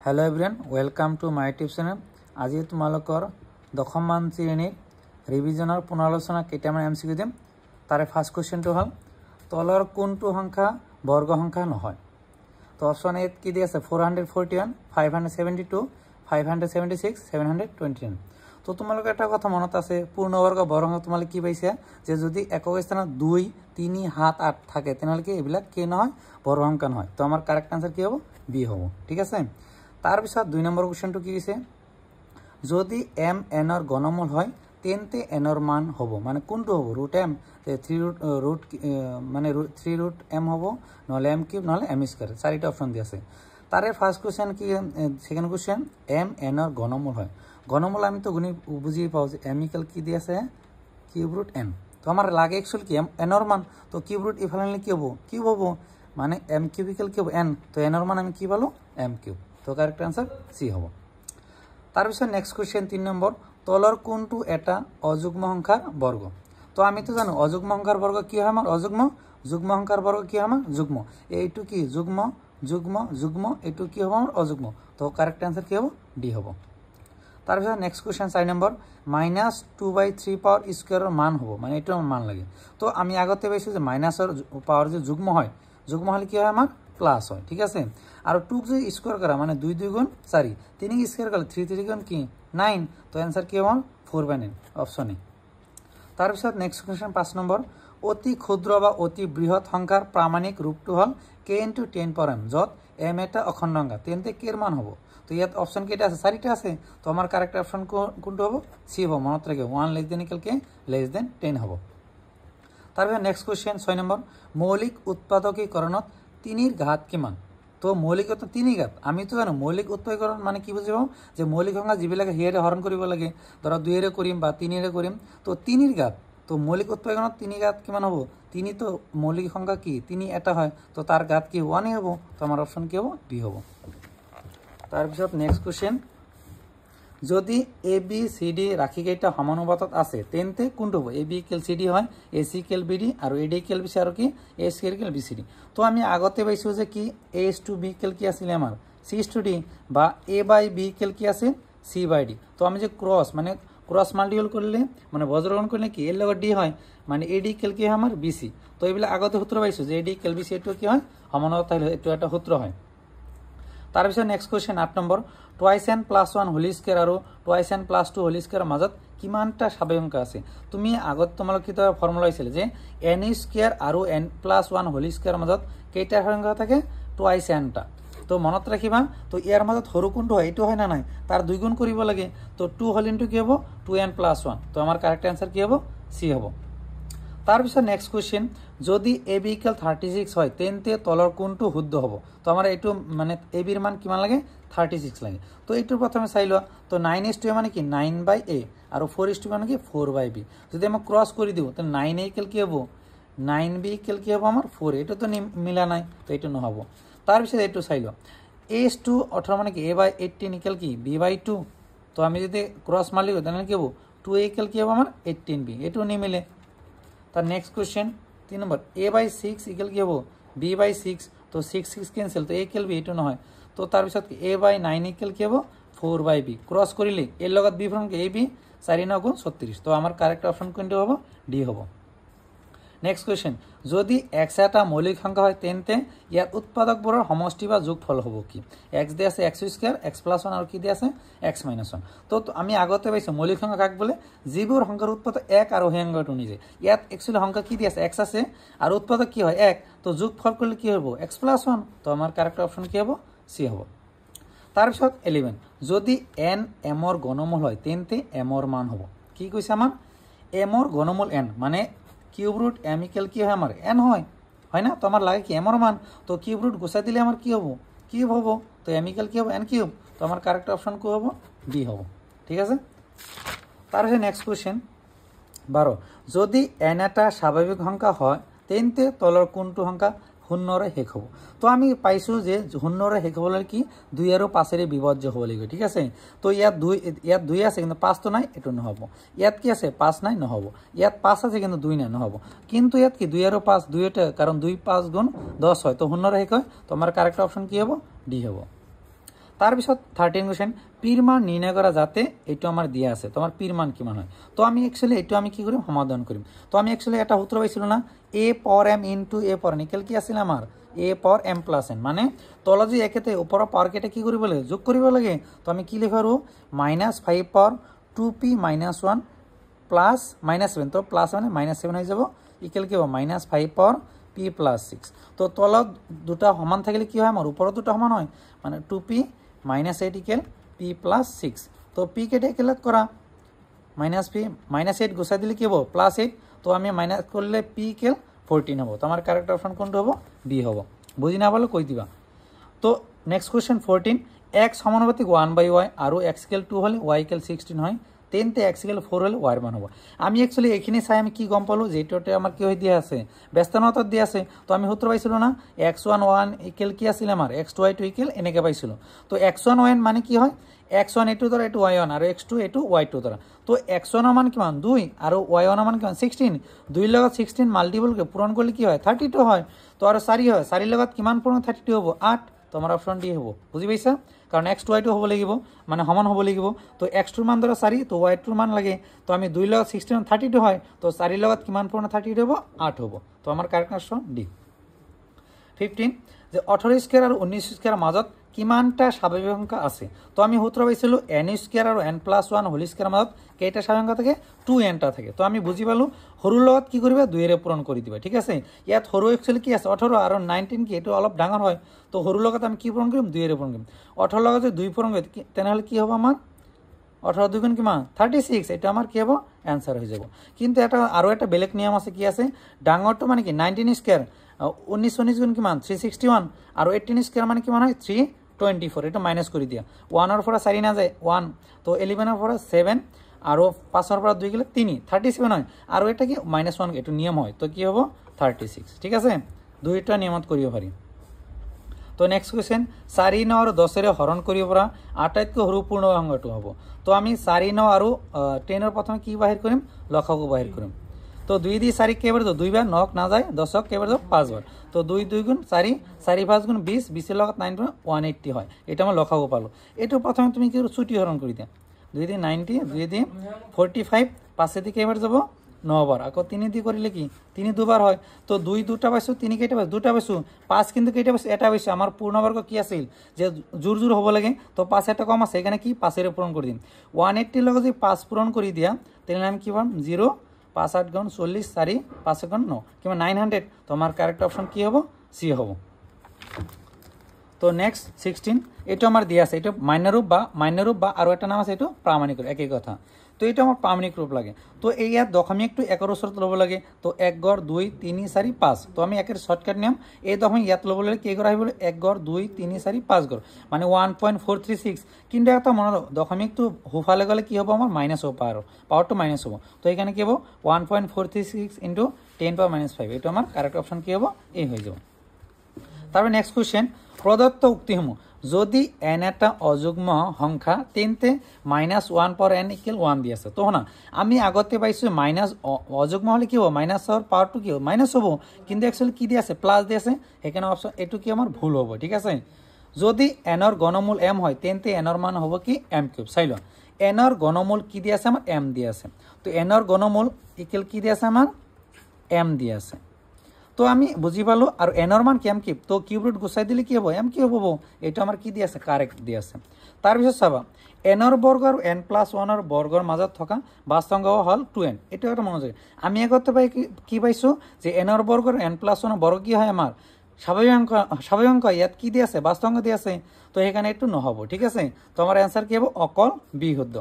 Hello everyone welcome to my tips channel. आज तुम्हारा दशम मान श्रेणी रिविजनर पुनरालोचना केटामान एमसीकिউ दिम। तारे फार्स्ट क्वेश्चन तो हल तलर कोनटो संख्या वर्ग संख्या নহয়। तो ऑप्शन ए कि दी আছে 441 572 576 729। तो तुम्हारे एक कथा मन आछे पूर्णवर्ग बर्ग तुम्हारे कि पाइछा जे जदि एকক स्थान 2 3 7 8 থাকে তেনহলে কি এবিলাক কি নহয় বর্গ সংখ্যা নহয়। তো আমার কারেক্ট आंसर কি হবে বি হবে। ঠিক আছে। तार पिছত 2 नम्बर क्वेश्चन कि जदि एम एनर घनमूल है तेंते एनर मान हम माने कोनटो हम रूट एम 3 रूट माने 3 रूट एम हम नहले एम क्यूब नहले एम स्क्वायर चारिटा ऑप्शन दिया আছে। तारे फार्स्ट क्वेश्चन कि सेकेंड क्वेश्चन एम एनर घनमूल है घनमूल आमी तो गुणी बुझिए पाओ जे एम इक्वल कि दिया আছে क्यूब रूट एन। तो हमारे लागे एक्चुअल कि एनर मान तो क्यूब रूट इफाले कि हम क्यूब हम माने एम क्यूब इक्वल कि एन तो एनर मान आमी कि पालो एम क्यूब। तो करेक्ट आंसर सी हम। तार पिছত नेक्स्ट क्वेश्चन 3 नम्बर तलर कोनटो एटा अजुग्म संख्यार वर्ग। तो आमी तो जानो अजुग्म संख्यार वर्ग कि হয় আমার अजुग्म जुग्म संख्यार वर्ग कि হয় আমার जुग्म এইটো কি जुग्म जुग्म जुग्म এইটো কি হবে আমার अजुग्म। तो करेक्ट आंसर कि হবে ডি হবে। तार पिছত next question 4 number -2/3 power square मान হবো মানে এটা মান লাগে। তো আমি আগতে পাইছো যে মাইনাসের পাওয়ার যে যুগ্ম হয় যুগ্ম হলে কি হয় আমার প্লাস হয়। ঠিক আছে। আর 2 जो स्क्वायर करा माने 2 2 गुण 4 3 स्क्वायर करले 3 3 गुण की 9। तो आंसर কি হবে 4/9 অপশন এ। তার পিছত নেক্সট क्वेश्चन 5 नम्बर অতি ক্ষুদ্র বা অতি বৃহৎ সংখ্যার প্রামাণিক রূপটো হল k * 10 পাওয়ার m যত m এটা অখণ্ড সংখ্যা তেন্তে k এর মান হবে। তো ইয়াত অপশন কেটা আছে চারিটা আছে। তো আমার কারেক্ট অপশন কোনটো হবে সি হবে। মনত রাখবে 1 less than equal k less than 10 হবে। তারপর নেক্সট क्वेश्चन 6 नम्बर মৌলিক উৎপাদকীকরণত 3 এর ঘাত কিমান। তো মৌলিক তো 3 ঘাত আমি তো জানো মৌলিক উৎপাদকীকরণ মানে কি বুঝিব যে মৌলিক সংখ্যা যিবিলাক হেৰে হৰণ কৰিব লাগে ধৰা 2 এৰে কৰিম বা 3 এৰে কৰিম তো 3 এৰ ঘাত তো মৌলিক উৎপাদকীকৰণত 3 ঘাত কিমান হ'ব 3 তো মৌলিক সংখ্যা কি 3 এটা হয় তো তার ঘাত কি 1 হ'ব। তো আমার অপশন কি হ'ব বি হ'ব। তার পিছত নেক্সট क्वेश्चन যদি এ বি সি ডি রাখি কেইটা সমানুপাতত আছে তেন্তে কোনটো হ'ব A B equal C D হয় A C equal B D আর A D equal B C আর কি A square equal B C D. তো আমি আগতে পাইছো যে কি A is to B equal কি আছিল আমার সি ইস টু ডি বা এ বাই বি ইকুয়াল কি আছে সি বাই ডি। তো আমি যে ক্রস মানে ক্রস মাল্টিপল করলে মানে বজ্রগ্রহণ করলে কি এর লগত ডি হয় মানে এ ডি ইকুয়াল কি হয় আমার বি সি। তো এইবিলা আগতে সূত্র পাইছো যে এ ডি ইকুয়াল বি সি এটো কি হয় সমানুপাত হলে এটো একটা সূত্র হয়। तार पिছত next question 8 number twice n plus 1 whole square আৰু twice n plus 2 whole square মাজত কিমানটা স্বাভাৱিক সংখ্যা আছে। তুমি আগত তোমালোক কি ফৰ্মুলা আছিল যে n স্কয়াৰ আৰু n প্লাস 1 হোল স্কয়াৰ মাজত কেইটা সংখ্যা থাকে টুৱাইস n টা। তো মনত ৰাখিবা তো ইয়াৰ মাজত সৰু কোনটো হয় এটো হয় না নাই তাৰ দুই গুণ কৰিব লাগে। তো 2 হোল ইনটু কি হ'ব 2n প্লাস 1। তো আমার কারেক্ট आंसर কি হ'ব সি হ'ব। तार पिছত नेक्स्ट क्वेश्चन যদি এ বি ইকুয়াল 36 হয় তেন্তে তলৰ কোনটো শুদ্ধ হ'ব। তো আমাৰ এইটো মানে এ বিৰ মান কিমান লাগে 36 লাগে। তো এইটো প্ৰথমে চাই লোৱা তো 9:2 মানে কি 9/a আৰু 4:2 মানে কি 4/b। যদি আমি ক্ৰস কৰি দিও তো 9a ইকুয়াল কি হ'ব 9b ইকুয়াল কি হ'ব আমার 4। এটা তো মিলা নাই তো এইটো নহব। তার পিছত এইটো চাই লোৱা a/2 18 মানে কি a/18 ইকুয়াল কি b/2। তো আমি যদি ক্রস মারি তাহলে কি হ'ব 2a ইকুয়াল কি হ'ব আমার 18b এটো নিমিলে। তার next question 3 number a/6 equal কি হ'ব b/6। তো 6 6 ক্যান্সেল তো a ইকুয়াল b এটো নহয়। তো তার পিছত a/9 ইকুয়াল কি হ'ব 4/b ক্রস কৰিলে এর লগত b ফ্রম a b 4 9 গুণ 36। তো আমার কারেক্ট অপশন কোনটো হ'ব ডি হ'ব। नेक्स्ट क्वेश्चन যদি x এটা মৌলিক সংখ্যা হয় তেন্তে ইয়াৰ উৎপাদকবোৰৰ সমষ্টি বা যোগফল হ'ব কি। x দি আছে x স্কয়ার x প্লাস 1 আৰু কি দি আছে x মাইনাস 1। তো আমি আগতে পাইছো মৌলিক সংখ্যা কাক বলে যিবোৰ সংখ্যাৰ উৎপাদক 1 আৰু সেই সংখ্যাটো নিজে ইয়াত একচুয়ালি সংখ্যা কি দি আছে x আছে আৰু উৎপাদক কি হয় 1 তো যোগফল কৰিলে কি হ'ব x প্লাস 1। তো আমার কারেক্ট অপশন কি হ'ব সি হ'ব। তার পিছত 11 যদি n m ৰ ঘনমূল হয় তেন্তে m ৰ মান হ'ব কি কৈছে আমাৰ m ৰ ঘনমূল n মানে কিউব রুট m ইকুয়াল কি হয় আমার n হয় না। তো আমার লাগে কি m এর মান তো কিউব রুট গুছাই দিলে আমার কি হবে কিউব হবে। তো m ইকুয়াল কি হবে n কিউব। তো আমার কারেক্ট অপশন কি হবে ডি হবে। ঠিক আছে। তারপরে নেক্সট क्वेश्चन 12 যদি n এটা স্বাভাবিক সংখ্যা হয় তেন্তে তলৰ কোনটো সংখ্যা শূন্যৰে শেষ হ'ব। তো আমি পাইছো যে শূন্যৰে শেষ হ'লে কি 2 আৰু 5 এর বিভাজ্য হ'ব লাগিব। ঠিক আছে। তো ইয়াত 2 আছে কিন্তু 5 তো নাই এটো নহব। ইয়াত কি আছে 5 নাই নহব। ইয়াত 5 আছে কিন্তু 2 নাই নহব। কিন্তু ইয়াত কি 2 আৰু 5 দুইটা কাৰণ 2 5 গুণ 10 হয় তো শূন্যৰে শেষ হয়। তো আমাৰ কাৰেক্ট অপশন কি হ'ব ডি হ'ব। তাৰপিছত 13 কোৱেশ্চন পিৰ মান নিৰ্ণয় কৰা যাতে এইটো আমাৰ দিয়া আছে তোমাৰ পিৰ মান কিমান হয় তো আমি একচুয়ালি এইটো আমি কি কৰিম সমাধান কৰিম তো আমি একচুয়ালি এটা সূত্ৰ পাইছিল না a power m into a power n কি আছিল আমাৰ a power m plus n মানে তল যে একেতে ওপৰৰ পাওয়াৰ কেটা কি কৰিব লাগে যোগ কৰিব লাগে তো আমি কি লিখা আৰু -5 পাওয়ার 2p - 1 প্লাস -7 তো প্লাস মানে -7 হৈ যাব ইকুয়াল কি হ'ব -5 পাওয়ার p প্লাস 6 তো তলত দুটা সমান থাকিলে কি হয় আমাৰ ওপৰত দুটা সমান হয় মানে 2p - 8 ইকুয়াল p প্লাস 6 তো p কেটে ক্যালকুলেট করা -p -8 গুছাই দিলে কি হ'ব +8 তো আমি মাইনাস করলে p ইকুয়াল 14 হ'ব তো আমার কারেক্ট অপশন কোনটো হ'ব b হ'ব বুঝি না পালে কই দিবা তো নেক্সট কোশ্চেন 14 x সমানুপাতিক 1/y আৰু x ইকুয়াল 2 হলে y ইকুয়াল 16 হয় তেনতে x ইকুয়াল 4 হলে y এর মান হবে আমি एक्चुअली এখানে চাই আমি কি গম পালো যে এটাতে আমার কি হই দিয়া আছে ব্যস্তনতা দিয়া আছে তো আমি সূত্র পাইছিল না x1 1 ইকুয়াল কি আছিল আমার x2 y2 ইকুয়াল এনেকে পাইছিল তো x1 y মানে কি হয় x1 a2 দ্বারা a2 y1 আর x2 a2 y2 দ্বারা তো x1 এর মান কিমান 2 আর y1 এর মান কিমান 16 2 লগত 16 মাল্টিপল কে পূরণ করলে কি হয় 32 হয় তো আর 4 হয় 4 লগত কিমান পূরণ 32 হবে 8 তোমার অপশন ডি হ'ব বুঝি পাইছা কারণ x2 y2 হ'ব লাগিব মানে সমান হ'ব লাগিব তো x2 মান ধৰা 4 তো y2 মান লাগে তো আমি 2 লগত 16 32 হয় তো 4 লগত কিমান পূরণ 32 হ'ব 8 হ'ব তো আমার কারেক্ট অপশন ডি 15 যে 18 স্কয়ার আর 19 স্কয়ার মাজত কিমানটা স্বাভাবিক সংখ্যা আছে তো আমি সূত্র পাইছিলো n স্কয়ার আর n+1 হোল স্কয়ার মাজত কেইটা স্বাভাবিক সংখ্যা থাকে 2n টা থাকে তো আমি বুঝি পালো সৰুৰ লগত কি কৰিবা 2 এৰে পূৰণ কৰি দিবা ঠিক আছে ইয়াত সৰু एक्चुअली কি আছে 18 আৰু 19 কি এটো অলপ ডাঙৰ হয় তো সৰুৰ লগত আমি কি পূৰণ কৰিম 2 এৰে পূৰণ কৰিম 18 লগত যদি 2 পূৰণ কৰো তেনেহলে কি হ'ব আমাৰ 18 2 গুণ কিমান 36 এটা আমাৰ কি হ'ব आंसर হৈ যাব কিন্তু এটা আৰু এটা বেলেগ নিয়ম আছে কি আছে ডাঙৰটো মানে কি 19 স্কয়াৰ 19 গুণ কিমান 361 আৰু 18 স্কয়াৰ মানে কিমান হয় 324 এটা মাইনাস কৰি দিয়া 1 এৰ পৰা 4 না যায় 1 তো 11 এৰ পৰা 7 আৰু 5 এৰ পৰা 2 গলে 3 37 হয় আৰু এটা কি -1 এটো নিয়ম হয় তো কি হ'ব 36 ঠিক আছে দুইটা নিয়মত কৰিব পাৰি তো নেক্সট কোশ্চেন 4 9 আৰু 10 এৰে হৰণ কৰিব পৰা আটাইতকৈ সৰু পূৰ্ণ সংখ্যাটো হ'ব তো আমি 4 9 আৰু 10 এৰ প্ৰথমে কি বাহিৰ কৰিম লসাগু বাহিৰ কৰিম তো 2 দি 4 কেবাৰ দো 2 বাৰ নক না যায় 10 কেবাৰ দো 5 বার তো 2 2 গুণ 4 4 5 গুণ 20 20 এর লগত 9 180 হয় এটা আমরা লসাগু পালো এটো প্রথমে তুমি কি ছুটি হরণ কৰি দিয়া 2 দি 90 2 দি 45 5 দি কেবাৰ যাব 9 বাৰ আকৌ 3 দি কৰিলে কি 3 দুবার হয় তো 2 দুটা পাইছো 3 কেইটা পাইছো দুটা পাইছো 5 কিন্তু কেইটা পাইছো এটা পাইছো আমার পূর্ণবর্গ কি আছিল যে জোর জোর হ'ব লাগে তো 5 এটা কম আছে এখানে কি 5 এর পূরণ কৰি দিম 180 লগত যদি 5 পূৰণ কৰি দিয়া তাহলে আমি কি পাম 0 5 8 গুণ 40 4 5 গুণ 9 কিমান 900 তো আমার কারেক্ট অপশন কি হবে সি হবে তো নেক্সট 16 এটা আমার দিয়া আছে এটা মাইনার রূপ বা আৰু এটা নাম আছে এটা প্রামাণিক রূপ একই কথা তো এটা আমার প্রামাণিক রূপ লাগে তো এই ইয়াত দশমিক একটু একৰ ওচৰত লব লাগে তো 1 গড় 2 3 4 5 তো আমি একের শর্টকাট নিয়ম এই দশমিক ইয়াত লব লাগে কি কৰা আহিব 1 গড় 2 3 4 5 গড় মানে 1.436 কিন্তু এটা মনে দশমিক তো হুফালে গলে কি হ'ব আমাৰ মাইনাস হ'ব পাওয়ার টু মাইনাস হ'ব তো এখানে কি হ'ব 1.436 * 10⁻⁵ এটা আমার কারেক্ট অপশন কি হ'ব এই হৈ যাব তারপর নেক্সট কোশ্চেন প্রদত্ত উক্তিসমূহ যদি n এটা অযুগ্ম সংখ্যা তেন্তে -1 পর n = 1 দি আছে তো না আমি আগতে পাইছো মাইনাস অযুগ্ম হলে কি হবে মাইনাসৰ পাওয়ার টু কি হবে মাইনাস হ'ব কিন্তু एक्चुअली কি দি আছে প্লাস দি আছে এখানে অপশন এটু কি আমার ভুল হবে ঠিক আছে যদি n এর ঘনমূল m হয় তেন্তে n এর মান হবে কি m³ চাইলো n এর ঘনমূল কি দি আছে আমার m দি আছে তো n এর ঘনমূল ইকুয়াল কি দি আছে আমার m দি আছে তো আমি বুঝি পালো আর n এর মান কি m কিউব তো কিউব রুট গুছাই দিলে কি হবে m কিউব হবে এটা আমার কি দি আছে কারেক্ট দি আছে তার পিছত চাবা n এর বর্গ আর n+1 এর বৰ্গৰ মাজত থকা বাস্তংগ হল 2n এটা একটা মনে যায় আমি আগতে পাই কি পাইছো যে n এর বর্গ আর n+1 এর বর্গ কি হয় আমার স্বাভাবিক অঙ্ক ইয়াত কি দি আছে বাস্তংগ দি আছে তো এখানে একটু নহব ঠিক আছে তো আমার आंसर কি হবে অকল বি হদ্দ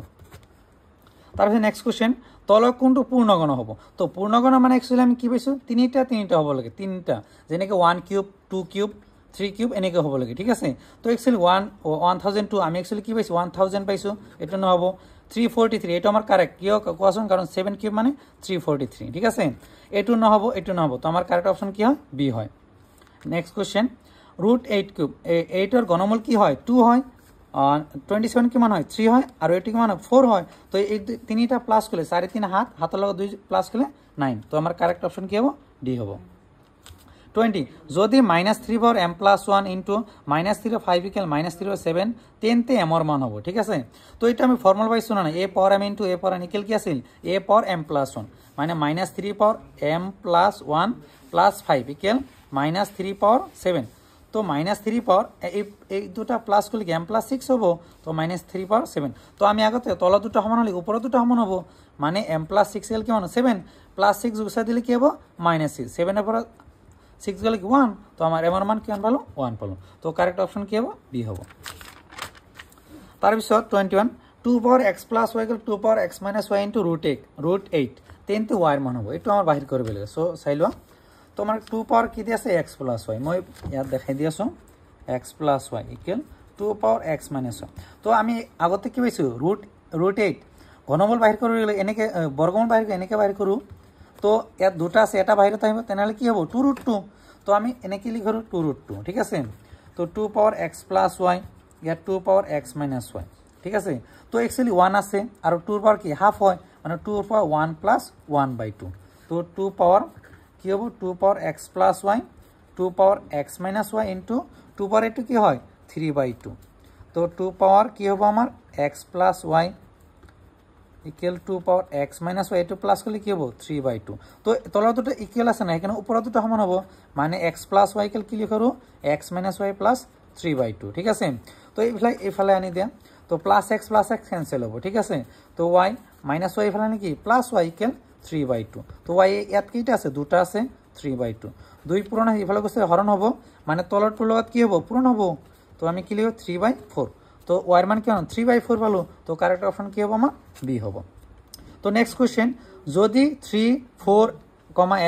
তারপরে নেক্সট কোশ্চেন তলক কোনটো পূর্ণগণ হ'ব তো পূর্ণগণ মানে एक्चुअली আমি কি পাইছো তিনিটা হ'ব লাগে তিনিটা যেনেকে 1 কিউব 2 কিউব 3 কিউব এনেকে হ'ব লাগে ঠিক আছে তো एक्चुअली 1002 আমি एक्चुअली কি পাইছো 1000 পাইছো এটা নহব 343 এটা আমার কারেক্ট কিয় কোয়াশন কারণ 7 কিউব মানে 343 ঠিক আছে এটু নহব তো আমার কারেক্ট অপশন কি হয় বি হয় নেক্সট কোশ্চেন √8 কিউব 8 এর ঘনমূল কি হয় 2 হয় 27 কিমান হয় 3 হয় আৰু এটি কিমান 4 হয় তো এই তিনিটা প্লাস করলে 3.5 হাতের লগত 2 প্লাস করলে 9 তো আমার কারেক্ট অপশন কি হবে ডি হবে 20 যদি -3 পাওয়ার m + 1 ইনটু -3 5 ইকুয়াল -3 7 তেন্তে m এর মান হবে ঠিক আছে তো এটা আমি ফর্মুলা পাইছো না a power m into a power n equal কি আছিল a পাওয়ার m + 1 মানে -3 পাওয়ার m + 1 + 5 ইকুয়াল -3 পাওয়ার 7 তো -3 পাওয়ার এই দুটা প্লাস করলে m + 6 হবো তো -3 পাওয়ার 7 তো আমি আগতে তলা দুটো সমান হলে উপরে দুটো সমান হবো মানে m + 6 এর কি মানে 7 + 6 গুছা দিলে কি হবে -6 7 এর পর 6 গেলে কি 1 তো আমার m এর মান কি পালো 1 পালো তো কারেক্ট অপশন কি হবে বি হবে তার পিছত 21 2 পাওয়ার x + y = 2 পাওয়ার x - y ইনটু √8 তেন্তে y এর মান হবে একটু আমার বাহির করে বেলে সো চাইলো তোমার 2 পাওয়ার কি দি আছে x + y মই ইয়াত দেখাই দি আছো x + y ইকুয়াল 2 পাওয়ার x - y তো আমি আগতে কি পাইছো √8 ঘনমূল বাহির করে গেলে এনেকে বর্গমূল বাহির এনেকে বাহির করু তো ইয়াত দুটা আছে এটা বাহিরে থাকবে তেনালে কি হবে 2√2 তো আমি এনেকে লিখো 2√2 ঠিক আছে তো 2 পাওয়ার x + y ইয়াত 2 পাওয়ার x - y ঠিক আছে তো एक्चुअली 1 আছে আর 2 এর পাওয়ার কি হাফ হয় মানে 2 এর পাওয়ার 1 + 1/2 তো 2 পাওয়ার কি হবে 2 পাওয়ার x + y 2 পাওয়ার x - y ইনটু 2 পাওয়ার এটু কি হয় 3/2 তো 2 পাওয়ার কি হবে আমার x + y ইকুয়াল 2 পাওয়ার x - y এটু প্লাস করলে কি হবে 3/2 তো তলা দুটো ইকুয়াল আছে না এখানে উপরে দুটো সমান হবে মানে x + y ইকুয়াল কি লিখো x - y + 3/2 ঠিক আছে তো এইফালে আনি দিয়া তো +x + x ক্যান্সেল হবে ঠিক আছে তো y - y এফালে নাকি +y ইকুয়াল 3/2 তো y ইয়াত কিটা আছে দুটা আছে 3/2 দুই পূরণ এফালে গছে হরণ হবে মানে তলার টুর লগত কি হবে পূরণ হবে তো আমি কি লিখব 3/4 তো y এর মান কি 3/4 পালো তো কারেক্ট অপশন কি হবে আমার বি হবে তো নেক্সট কোশ্চেন যদি 3 4,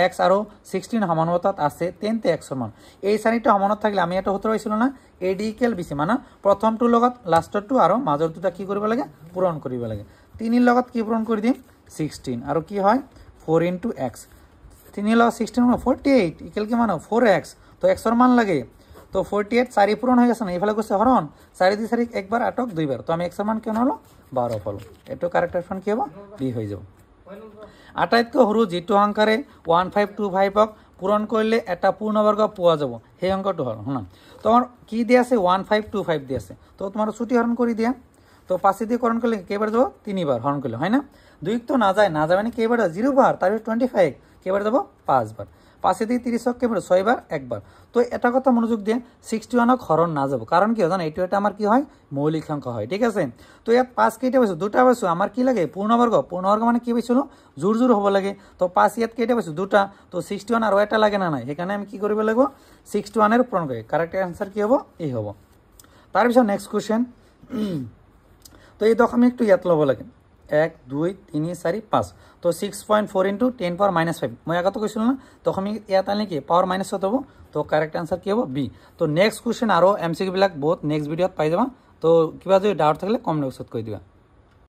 x আর 16 সমানুপাতত আছে তেন্তে x এর মান এই শ্রেণীটা সমানত থাকলে আমি এটা হতে পাইছিল না AD = BC মানে প্ৰথমটোৰ লগত লাষ্টৰটো আৰু মাজৰ দুটা কি কৰিব লাগে পূৰণ কৰিব লাগে 3 এৰ লগত কি পূৰণ কৰি দিম 16 আৰু কি হয় 4 * x 3 এর লগত 16 মানে 48 ইকুয়াল কি মানে 4x তো x এর মান লাগে তো 48 4 পূরণ হয়ে গেছে না এফালে গছে হরণ 4 দিয়ে 4 একবার 8 দুইবার তো আমি x এর মান কেন হলো 12 পালো এটো কারেক্ট অপশন কি হবে বি হয়ে যাব আটাইতকৈ সৰু যেটো অংকাৰে 1525ক পূৰণ কৰিলে এটা পূৰ্ণবৰ্গ পোৱা যাব সেই অংকটো হল শুনা তোমাৰ কি দি আছে 1525 দি আছে তো তোমাৰ ছুটি হৰণ কৰি দিয়া তো 5 দিয়ে হৰণ কৰিলে কেইবাৰ যাব 3 বাৰ হৰণ কৰিলে হয় না 2 তো না যায় মানে কেইবাৰ 0 বাৰ তাৰ 25 কেইবাৰ যাব 5 বাৰ 5 দিয়ে 30ক কেইবাৰ 6 বার একবার তো এটা কথা মনোযোগ দিয়ে 61ক হরণ না যাব কারণ কি জানা এটা আমার কি হয় মৌলিক সংখ্যা হয় ঠিক আছে তো ইয়াত 5 কেইটা পাইছো দুটা পাইছো আমার কি লাগে পূর্ণবর্গ মানে কি পাইছিল জোর হ'ব লাগে তো 5 ইয়াত কেইটা পাইছো দুটা তো 61 আর এটা লাগে না নাই এখানে আমি কি কৰিব লাগিব 61 এর পূরণ করে কারেক্ট आंसर কি হবে এই হবে তার পিছত নেক্সট কোশ্চেন তো এই দেখো আমি একটু ইয়াত লব লাগে 1 2 3 4 5 তো 6.4 * 10 ^ -5 মই আগতে কৈছিল না তখন আমি ইয়াত আনলে কি পাওয়ার মাইনাস হব তো কারেক্ট आंसर কি হবে বি তো নেক্সট কোশ্চেন আৰু এমসিকিউ বিলাক বহুত নেক্সট ভিডিওত পাই যাবা তো কিবা যদি ডাউট থাকলে কমেন্ট বক্সত কৈ দিবা